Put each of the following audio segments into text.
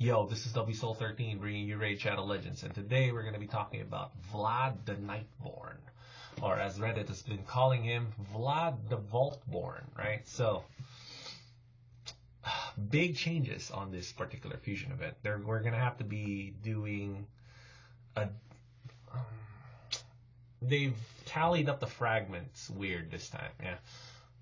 Yo, this is WSoul13 bringing you Raid Shadow Legends, and today we're going to be talking about Vlad the Nightborne, or as Reddit has been calling him, Vlad the Vaultborne, right? So, big changes on this particular fusion event. We're going to have to be doing a... They've tallied up the fragments weird this time, yeah.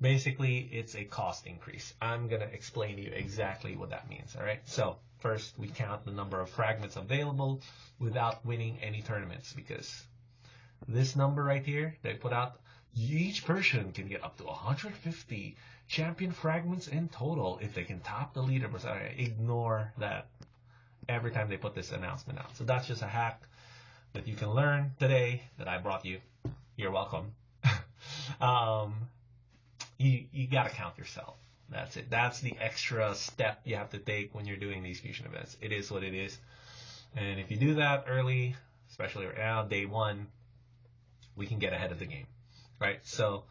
Basically, it's a cost increase. I'm going to explain to you exactly what that means, all right? So, first, we count the number of fragments available without winning any tournaments, because this number right here they put out, each person can get up to 150 champion fragments in total if they can top the leaderboard. Sorry, ignore that every time they put this announcement out. So that's just a hack that you can learn today that I brought you. You're welcome. You got to count yourself. That's it. That's the extra step you have to take when you're doing these fusion events. It is what it is. And if you do that early, especially right now, day one, we can get ahead of the game, right? So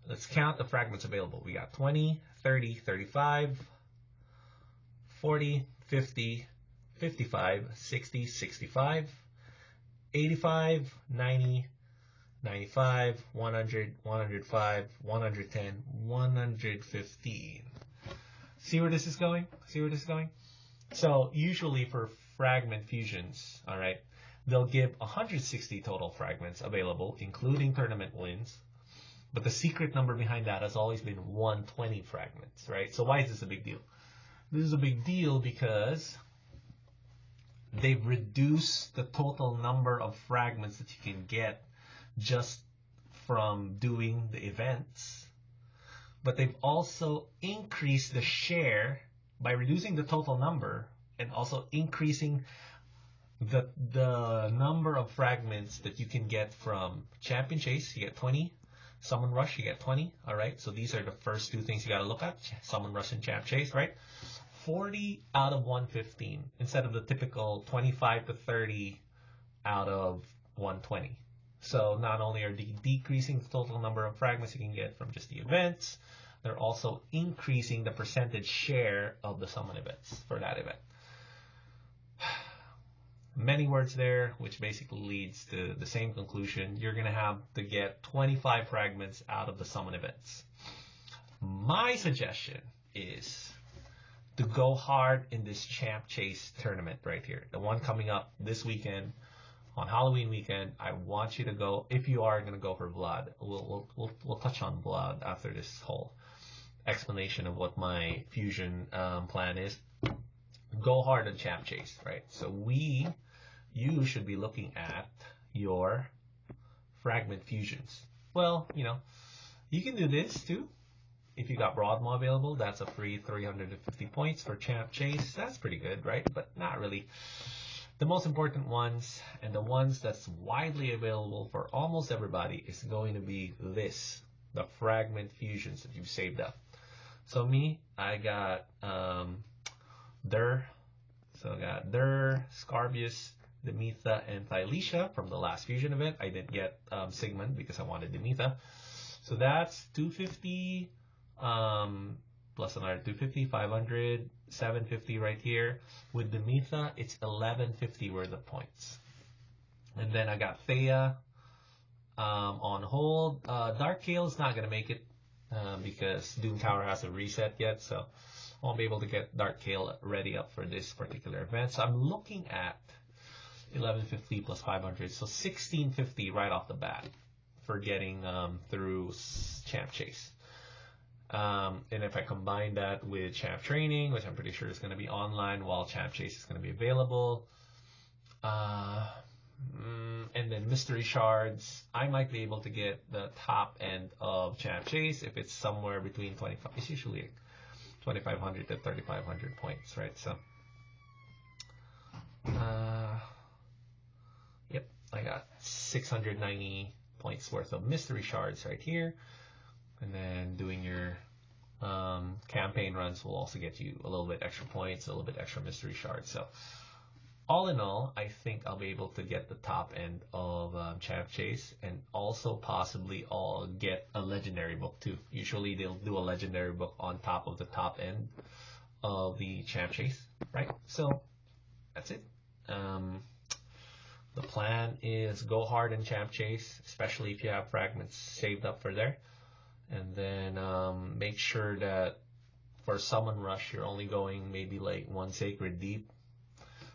let's count the fragments available. We got 20, 30, 35, 40, 50, 55, 60, 65, 85, 90, 95, 100, 105, 110, 115. See where this is going? See where this is going? So usually for fragment fusions, all right, they'll give 160 total fragments available, including tournament wins. But the secret number behind that has always been 120 fragments, right? So why is this a big deal? This is a big deal because they've reduced the total number of fragments that you can get just from doing the events, but they've also increased the share by reducing the total number and also increasing the number of fragments that you can get from Champion Chase. You get 20. Summon Rush, you get 20. All right, so these are the first two things you got to look at: Summon Rush and Champ Chase, right? 40 out of 115 instead of the typical 25 to 30 out of 120. So not only are they decreasing the total number of fragments you can get from just the events, they're also increasing the percentage share of the summon events for that event. Many words there, which basically leads to the same conclusion. You're going to have to get 25 fragments out of the summon events. My suggestion is to go hard in this Champ Chase tournament right here, the one coming up this weekend. On Halloween weekend, I want you to go. If you are going to go for Vlad, we'll touch on Vlad after this whole explanation of what my fusion plan is. Go hard on Champ Chase, right? So you should be looking at your fragment fusions. Well, you can do this too. If you got Broadmaw available, that's a free 350 points for Champ Chase. That's pretty good, right? But not really. The most important ones, and the ones that's widely available for almost everybody, is going to be this, the fragment fusions that you've saved up. So I got So I got Scarbius, Demetha, and Thylesia from the last fusion event. I didn't get Sigmund because I wanted Demetha. So that's 250, plus another 250, 500, 750 right here. With Demetha, it's 1150 worth of points. And then I got Thea on hold. Dark Kale's not going to make it because Doom Tower hasn't reset yet, so I won't be able to get Dark Kale ready up for this particular event. So I'm looking at 1150 plus 500, so 1650 right off the bat for getting through Champ Chase. And if I combine that with Champ Training, which I'm pretty sure is going to be online while Champ Chase is going to be available, and then Mystery Shards, I might be able to get the top end of Champ Chase if it's somewhere between 25. It's usually 2,500 to 3,500 points, right? So, yep, I got 690 points worth of Mystery Shards right here. And then doing your campaign runs will also get you a little bit extra points, a little bit extra Mystery Shards. So all in all, I think I'll be able to get the top end of Champ Chase, and also possibly I'll get a legendary book too. Usually they'll do a legendary book on top of the top end of the Champ Chase, right? So that's it. The plan is go hard in Champ Chase, especially if you have fragments saved up for there. And then make sure that for Summon Rush, you're only going maybe like one Sacred Deep.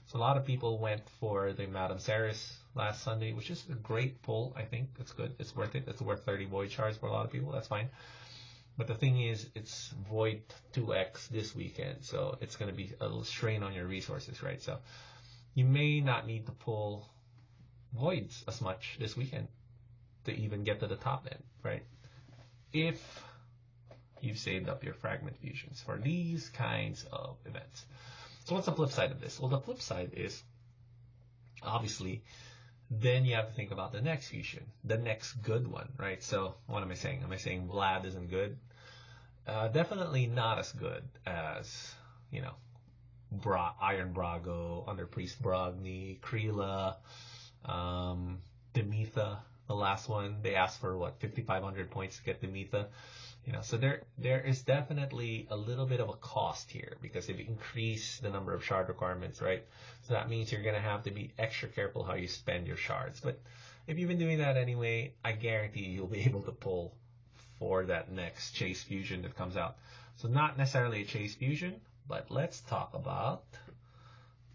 So a lot of people went for the Madame Ceres last Sunday, which is a great pull. I think it's good. It's worth it. It's worth 30 Void Shards for a lot of people. That's fine. But the thing is, it's Void 2x this weekend, so it's going to be a little strain on your resources, right? So you may not need to pull Voids as much this weekend to even get to the top end, right? If you've saved up your fragment fusions for these kinds of events. So what's the flip side of this? Well, the flip side is, obviously, then you have to think about the next fusion, the next good one, right? So what am I saying? Am I saying Vlad isn't good? Definitely not as good as, you know, Iron Brago, Under Priest Brogni, Kreela, Demetha, the last one. They asked for, what, 5,500 points to get Demetha? You know, so there is definitely a little bit of a cost here because they've increased the number of shard requirements, right? So that means you're going to have to be extra careful how you spend your shards. But if you've been doing that anyway, I guarantee you'll be able to pull for that next Chase Fusion that comes out. So not necessarily a Chase Fusion, but let's talk about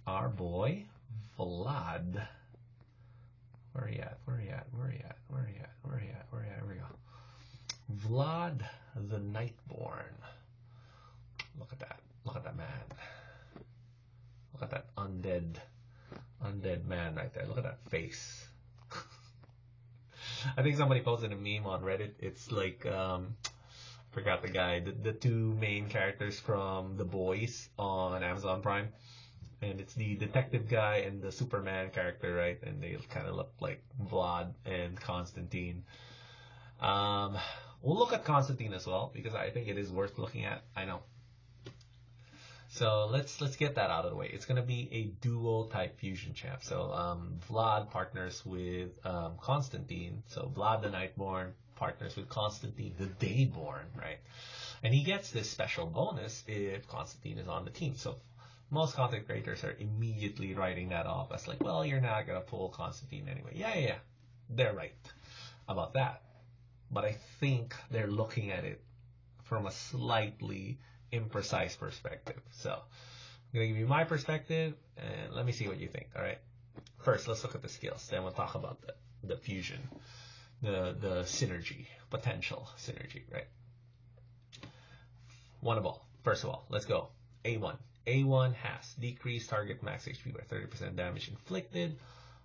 our boy Vlad. Where are you at? Where are you at? Where are you at? Where are you at? Where are you at? Where are you at? Here we go. Vlad the Nightborne. Look at that. Look at that man. Look at that undead man right there. Look at that face. I think somebody posted a meme on Reddit. It's like, forgot the guy, the two main characters from The Boys on Amazon Prime. And it's the detective guy and the Superman character, right? And they kind of look like Vlad and Constantine. We'll look at Constantine as well because I think it is worth looking at. I know. So let's get that out of the way. It's going to be a duo type fusion champ. So Vlad partners with Constantine. So Vlad the Nightborne partners with Constantine the Dayborn, right? And he gets this special bonus if Constantine is on the team. So most content creators are immediately writing that off as like, well, you're not going to pull Constantine anyway. Yeah. They're right about that. But I think they're looking at it from a slightly imprecise perspective. So I'm going to give you my perspective, and let me see what you think, all right? First, let's look at the skills. Then we'll talk about the fusion, the synergy, potential synergy, right? One of all. First of all, let's go. A1. A1 has decreased target max HP by 30% damage inflicted.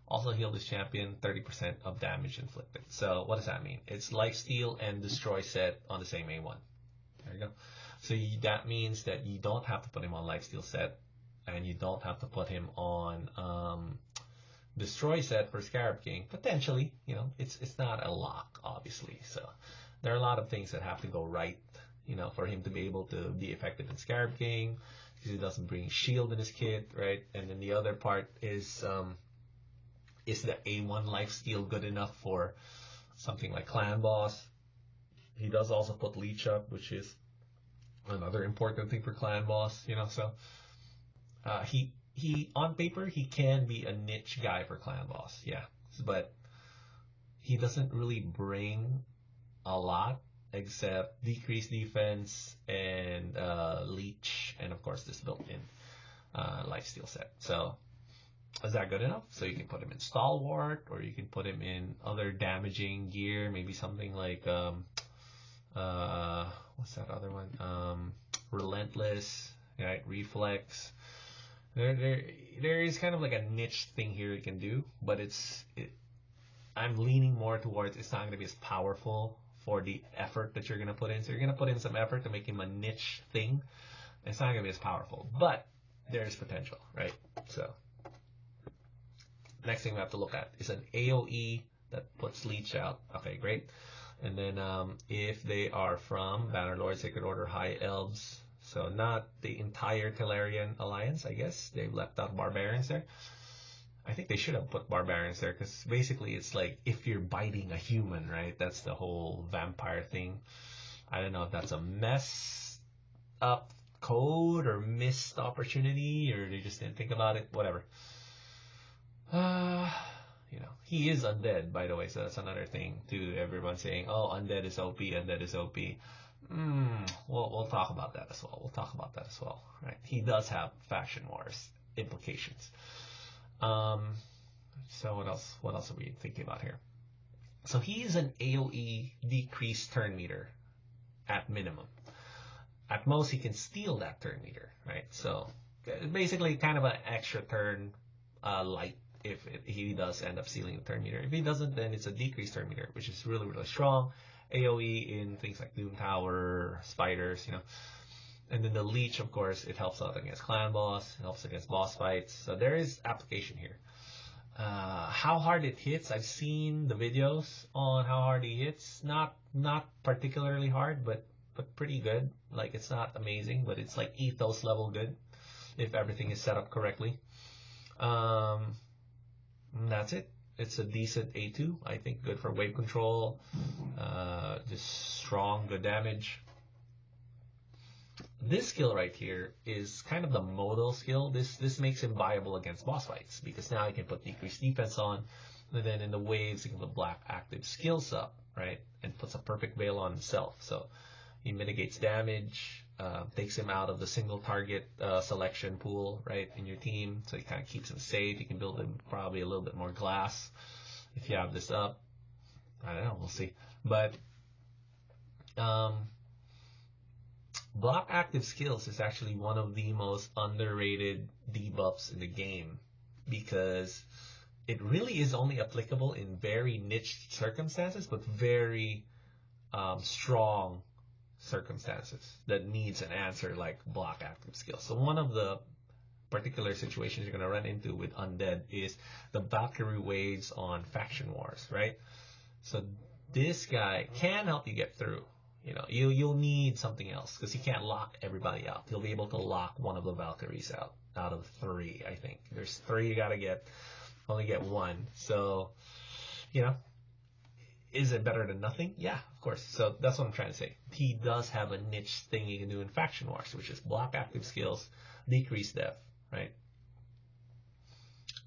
Also heal this champion 30% of damage inflicted. So what does that mean? It's lifesteal and destroy set on the same A1. There you go. So that means that you don't have to put him on lifesteal set, and you don't have to put him on destroy set for Scarab King. Potentially, you know, it's not a lock, obviously. So there are a lot of things that have to go right, you know, for him to be able to be effective in Scarab King, because he doesn't bring shield in his kit, right? And then the other part is the A1 lifesteal good enough for something like Clan Boss? He does also put Leech up, which is another important thing for Clan Boss, you know. So he on paper he can be a niche guy for Clan Boss, yeah, but he doesn't really bring a lot except decreased defense and Leech, and of course this built-in lifesteal set. So is that good enough? So you can put him in Stalwart, or you can put him in other damaging gear, maybe something like what's that other one? Relentless, right? Reflex. There is kind of like a niche thing here you can do, but I'm leaning more towards it's not going to be as powerful for the effort that you're going to put in. So you're going to put in some effort to make him a niche thing. It's not going to be as powerful, but there's potential, right? So next thing we have to look at is an AoE that puts Leech out. Okay, great. And then if they are from Bannerlord, Sacred Order, High Elves, so not the entire Telerian Alliance, I guess. They've left out Barbarians there. I think they should have put Barbarians there, because basically it's like if you're biting a human, right? That's the whole vampire thing. I don't know if that's a mess up code or missed opportunity, or they just didn't think about it, whatever. He is undead, by the way, so that's another thing too. Everyone saying, oh, undead is OP, undead is OP. We'll talk about that as well. Right? He does have faction wars implications. So what else are we thinking about here? So he is an AoE decreased turn meter at minimum. At most, he can steal that turn meter, right? So basically kind of an extra turn light if he does end up stealing the turn meter. If he doesn't, then it's a decreased turn meter, which is really, really strong. AoE in things like Doom Tower, Spiders, And then the Leech, of course, it helps out against Clan Boss, it helps against boss fights. So there is application here. How hard it hits, I've seen the videos on how hard he hits. Not particularly hard, but pretty good. Like, it's not amazing, but it's like ethos level good if everything is set up correctly. That's it. It's a decent A2, I think, good for wave control. Just strong, good damage. This skill right here is kind of the modal skill. This makes him viable against boss fights, because now he can put decreased defense on, and then in the waves he can put black active skills up, right? And puts a perfect veil on himself. So he mitigates damage, takes him out of the single target selection pool, right, in your team. So he kind of keeps him safe. You can build him probably a little bit more glass if you have this up. I don't know, we'll see. But block active skills is actually one of the most underrated debuffs in the game, because it really is only applicable in very niche circumstances, but very strong circumstances that needs an answer like block active skills. So one of the particular situations you're going to run into with undead is the Valkyrie waves on faction wars, right? So this guy can help you get through. You'll need something else, because he can't lock everybody out. He'll be able to lock one of the Valkyries out of 3, I think. There's 3 you gotta get. Only get 1. So, is it better than nothing? Yeah, of course. So that's what I'm trying to say. He does have a niche thing he can do in faction wars, which is block active skills, decrease death, right?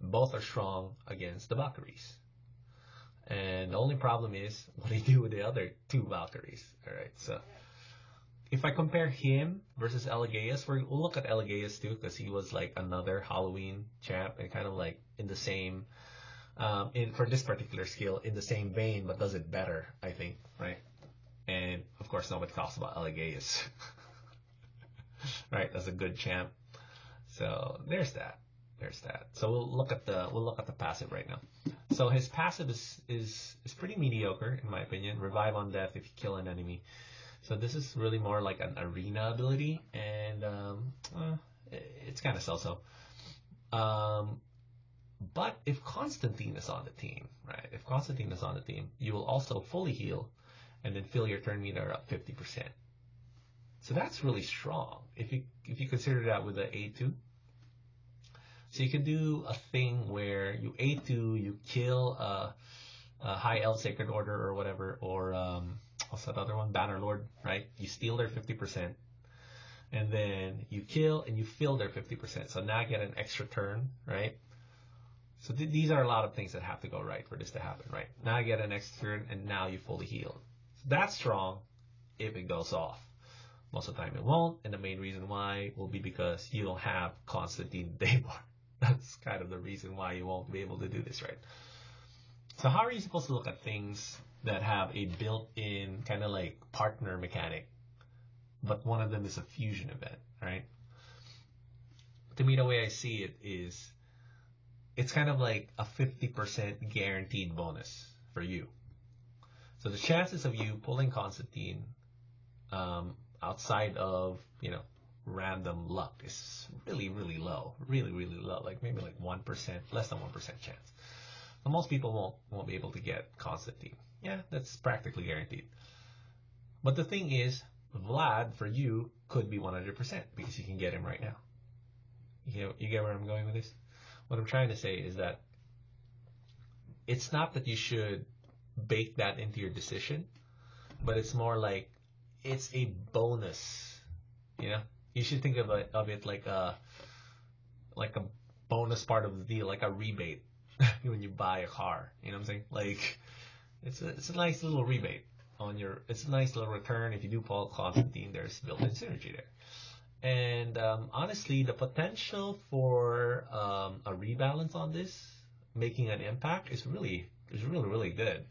Both are strong against the Valkyries. And the only problem is what do you do with the other 2 Valkyries? All right, so if I compare him versus Elegaeus, we'll look at Elegaeus too, because he was like another Halloween champ and kind of like in the same, for this particular skill, in the same vein, but does it better, I think, right? And of course, nobody talks about Elegaeus, right? That's a good champ. So there's that. So we'll look at the passive right now. So his passive is pretty mediocre in my opinion. Revive on death if you kill an enemy. So this is really more like an arena ability, and it's kind of so-so. But if Constantine is on the team, right? If Constantine is on the team, you will also fully heal, and then fill your turn meter up 50%. So that's really strong if you consider that with the A2. So you can do a thing where you A2, you kill a High Elf Sacred Order or whatever, or what's that other one? Bannerlord, right? You steal their 50%, and then you kill and you fill their 50%. So now I get an extra turn, right? So these are a lot of things that have to go right for this to happen, right? Now I get an extra turn, and now you fully heal. So that's strong if it goes off. Most of the time it won't, and the main reason why will be because you don't have Constantine Nightborne. That's kind of the reason why you won't be able to do this, right? So how are you supposed to look at things that have a built-in kind of like partner mechanic, but one of them is a fusion event, right? To me, the way I see it is it's kind of like a 50% guaranteed bonus for you. So the chances of you pulling Constantine outside of, random luck is really, really low. Really, really low. Like maybe like 1%, less than 1% chance. So most people won't be able to get Constantine. Yeah, that's practically guaranteed. But the thing is, Vlad, for you, could be 100% because you can get him right now. You get where I'm going with this? What I'm trying to say is that it's not that you should bake that into your decision, but it's more like it's a bonus, You should think of it like a bonus part of the deal, like a rebate when you buy a car. You know what I'm saying? Like it's a nice little rebate on your. It's a nice little return if you do pull Constantine. There's built-in synergy there. And honestly, the potential for a rebalance on this, making an impact, is really good.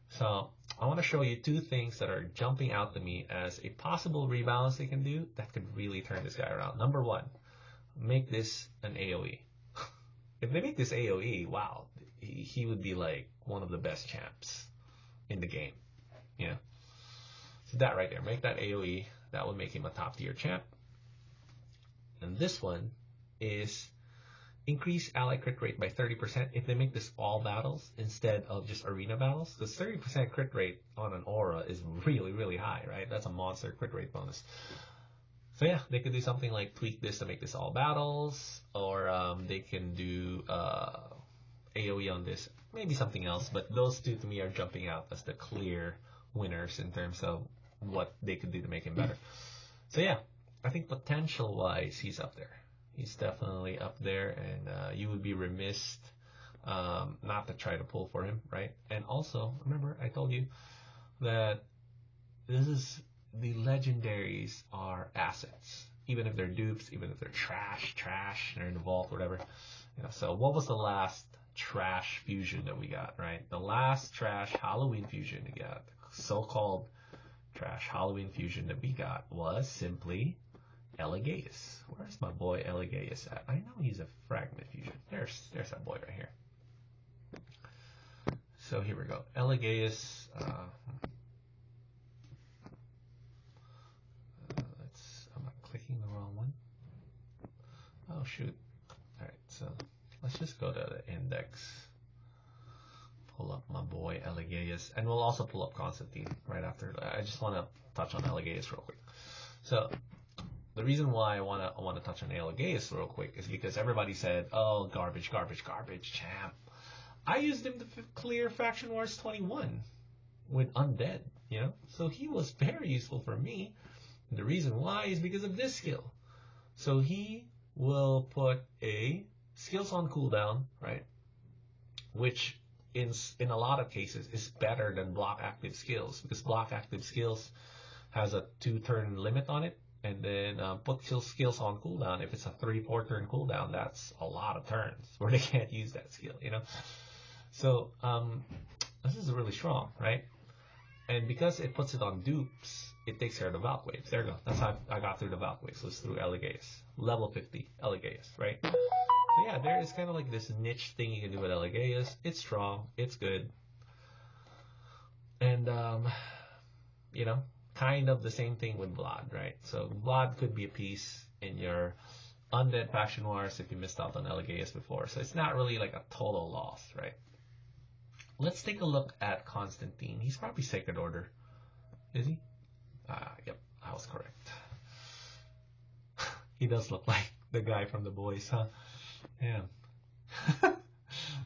So I want to show you two things that are jumping out to me as a possible rebalance they can do that could really turn this guy around. Number one, make this an AoE. If they make this AoE, wow, he would be like one of the best champs in the game. Yeah. So that right there, make that AoE. That would make him a top tier champ. And this one is increase ally crit rate by 30% if they make this all battles instead of just arena battles. Because 30% crit rate on an aura is really high, right? That's a monster crit rate bonus. So yeah, they could do something like tweak this to make this all battles, or they can do AoE on this, maybe something else. But those two to me are jumping out as the clear winners in terms of what they could do to make him better. So yeah, I think potential-wise, he's up there. He's definitely up there, and you would be remiss not to try to pull for him, right? And also, remember, I told you that the legendaries are assets. Even if they're dupes, even if they're trash, they're in the vault, whatever. You know, so what was the last trash fusion that we got, right? The last trash Halloween fusion we got, so-called trash Halloween fusion that we got, was simply Elegaeus. Where's my boy Elegaeus at? I know he's a fragment fusion. There's that boy right here. So here we go. Elegaeus. I'm clicking the wrong one. Oh shoot. All right. So let's just go to the index. Pull up my boy Elegaeus, and we'll also pull up Constantine right after. I just want to touch on Elegaeus real quick. So the reason why I want to touch on Elegaeus real quick is because everybody said, "Oh, garbage, champ." I used him to clear Faction Wars 21 with Undead, you know, so he was very useful for me. And the reason why is because of this skill. So he will put a skills on cooldown, right, which in a lot of cases is better than block active skills, because block active skills has a 2-turn limit on it, and then put skills on cooldown. If it's a 3-4 turn cooldown, that's a lot of turns where they can't use that skill, you know. So this is really strong, right? And because it puts it on dupes, it takes care of the Valk waves. There you go. That's how I got through the Valk waves. So it's through Elegaeus. Level 50 Elegaeus, right? So yeah, there is kind of like this niche thing you can do with Elegaeus. It's strong. It's good. And, you know, kind of the same thing with Vlad, right? So Vlad could be a piece in your Undead Faction Wars if you missed out on Elegaeus before. So it's not really like a total loss, right? Let's take a look at Constantine. He's probably Sacred Order. Is he? Yep, I was correct. He does look like the guy from The Boys, huh? Yeah.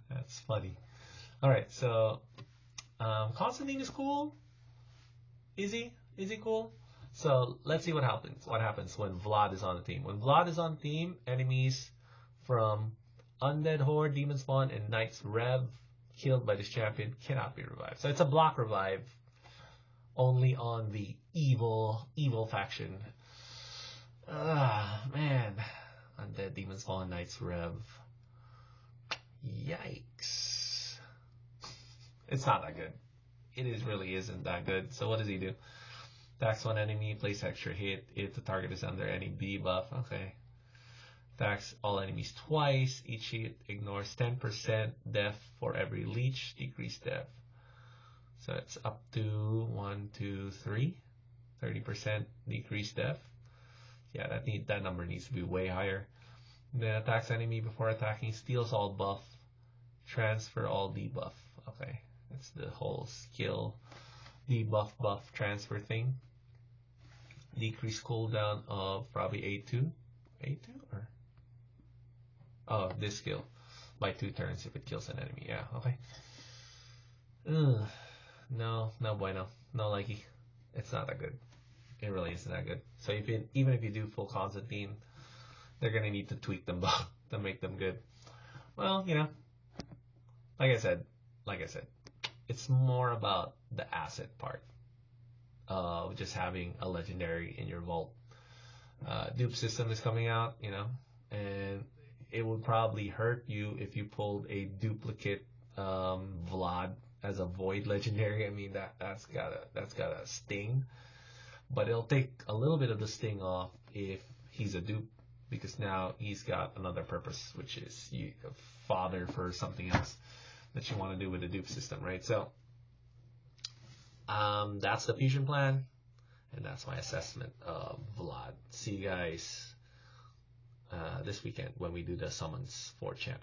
That's funny. Alright, so Constantine is cool. Is he? Is he cool? So let's see what happens. What happens when Vlad is on the team? When Vlad is on the team, enemies from Undead Horde, Demon Spawn, and Knights Rev killed by this champion cannot be revived. So it's a block revive only on the evil faction. Man. Undead, Demon Spawn, Knights Rev. Yikes. It's not that good. It really isn't that good. So what does he do? Attacks one enemy, place extra hit if the target is under any debuff. Okay. Attacks all enemies twice. Each hit ignores 10% def for every leech. Decrease def. So it's up to 1, 2, 3. 30% decrease def. Yeah, that number needs to be way higher. Then attacks enemy before attacking. Steals all buff. Transfer all debuff. Okay. That's the whole skill debuff buff transfer thing. Decrease cooldown of probably A2. A2 or? Oh, this skill. By 2 turns if it kills an enemy. Yeah, okay. No bueno. No likey. It's not that good. It really isn't that good. So even if you do full Constantine, they're gonna need to tweak them both to make them good. Well, like I said, it's more about the asset part of just having a legendary in your vault. Dupe system is coming out, and it would probably hurt you if you pulled a duplicate Vlad as a void legendary. I mean that's gotta sting, but it'll take a little bit of the sting off if he's a dupe, because now he's got another purpose, which is a fodder for something else that you want to do with the dupe system, right? So that's the fusion plan, and that's my assessment of Vlad. See you guys this weekend when we do the summons for champ.